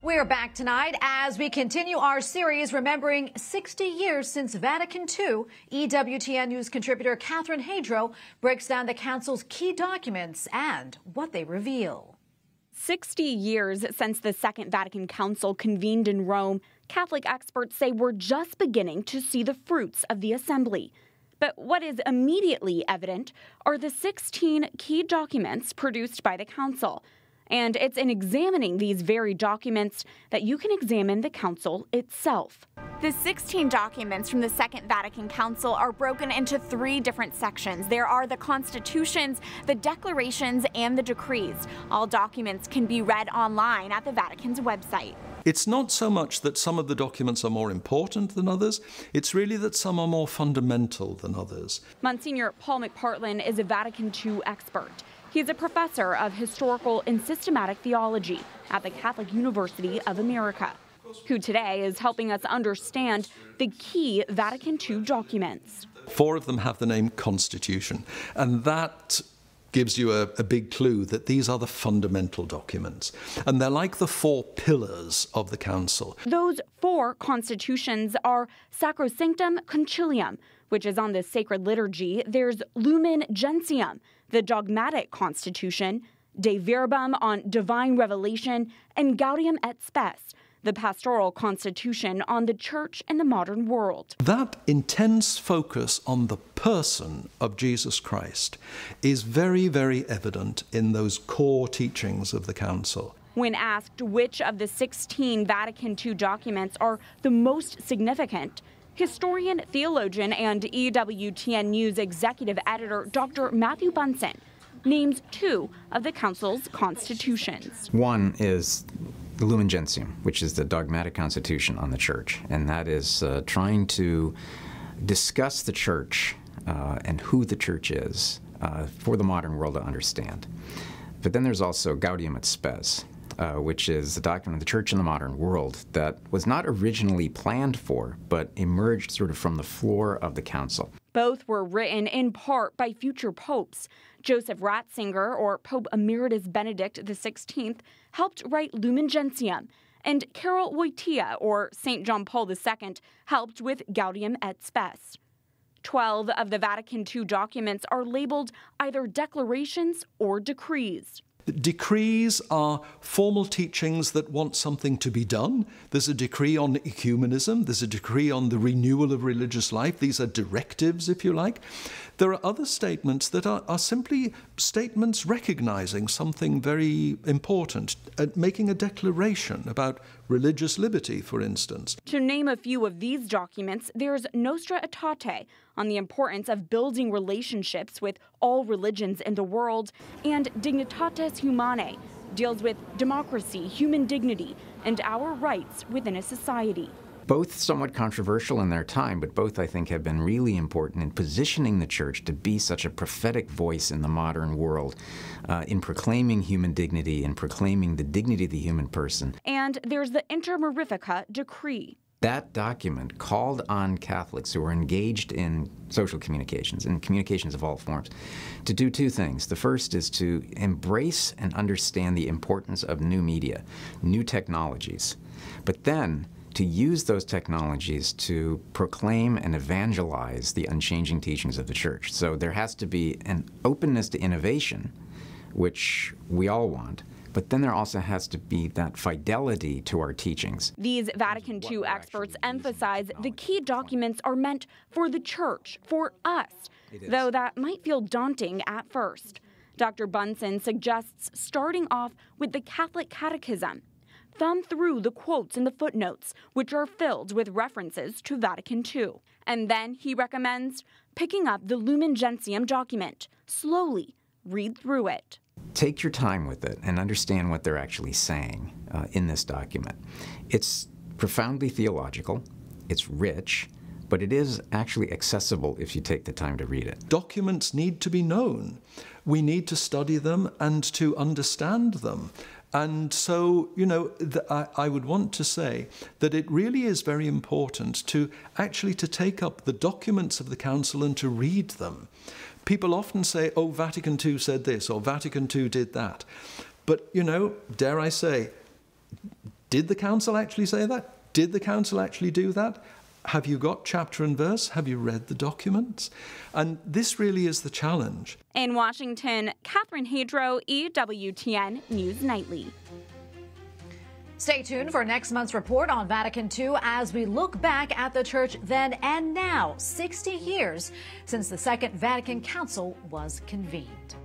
We're back tonight as we continue our series remembering 60 years since Vatican II. EWTN News contributor Catherine Hadro breaks down the Council's key documents and what they reveal. 60 years since the Second Vatican Council convened in Rome, Catholic experts say we're just beginning to see the fruits of the assembly. But what is immediately evident are the 16 key documents produced by the Council. And it's in examining these very documents that you can examine the Council itself. The 16 documents from the Second Vatican Council are broken into 3 different sections. There are the constitutions, the declarations, and the decrees. All documents can be read online at the Vatican's website. It's not so much that some of the documents are more important than others, it's really that some are more fundamental than others. Monsignor Paul McPartlin is a Vatican II expert. He's a professor of historical and systematic theology at the Catholic University of America, who today is helping us understand the key Vatican II documents. 4 of them have the name Constitution, and that gives you a big clue that these are the fundamental documents. And they're like the 4 pillars of the Council. Those 4 constitutions are Sacrosanctum Concilium, which is on the sacred liturgy. There's Lumen Gentium, the dogmatic constitution, De Verbum on divine revelation, and Gaudium et Spes, the pastoral constitution on the church and the modern world. That intense focus on the person of Jesus Christ is very, very evident in those core teachings of the Council. When asked which of the 16 Vatican II documents are the most significant, historian, theologian, and EWTN News executive editor Dr. Matthew Bunson names 2 of the Council's constitutions. One is the Lumen Gentium, which is the dogmatic constitution on the Church, and that is trying to discuss the Church and who the Church is for the modern world to understand. But then there's also Gaudium et Spes, which is the doctrine of the Church in the modern world that was not originally planned for, but emerged sort of from the floor of the Council. Both were written in part by future popes. Joseph Ratzinger, or Pope Emeritus Benedict XVI, helped write Lumen Gentium, and Karol Wojtyła, or St. John Paul II, helped with Gaudium et Spes. 12 of the Vatican II documents are labeled either declarations or decrees. Decrees are formal teachings that want something to be done. There's a decree on ecumenism. There's a decree on the renewal of religious life. These are directives, if you like. There are other statements that are simply statements recognizing something very important, making a declaration about religious liberty, for instance. To name a few of these documents, there's Nostra Aetate on the importance of building relationships with all religions in the world, and Dignitatis Humanae deals with democracy, human dignity, and our rights within a society. Both somewhat controversial in their time, but both, I think, have been really important in positioning the Church to be such a prophetic voice in the modern world, in proclaiming human dignity and proclaiming the dignity of the human person. And there's the Inter Mirifica Decree. That document called on Catholics who are engaged in social communications, and communications of all forms, to do 2 things. The first is to embrace and understand the importance of new media, new technologies, but then to use those technologies to proclaim and evangelize the unchanging teachings of the Church. So there has to be an openness to innovation, which we all want, but then there also has to be that fidelity to our teachings. These Vatican II experts emphasize the key documents are meant for the Church, for us, though that might feel daunting at first. Dr. Bunson suggests starting off with the Catholic Catechism. Thumb through the quotes in the footnotes, which are filled with references to Vatican II. And then he recommends picking up the Lumen Gentium document. Slowly read through it. Take your time with it and understand what they're actually saying in this document. It's profoundly theological, it's rich, but it is actually accessible if you take the time to read it. Documents need to be known. We need to study them and to understand them. And so, you know, I would want to say that it really is very important to actually to take up the documents of the Council and to read them. People often say, oh, Vatican II said this, or Vatican II did that. But, you know, dare I say, Did the council actually say that? Did the council actually do that? Have you got chapter and verse? Have you read the documents? And this really is the challenge. In Washington, Catherine Hadro, EWTN News Nightly. Stay tuned for next month's report on Vatican II as we look back at the church then and now, 60 years since the Second Vatican Council was convened.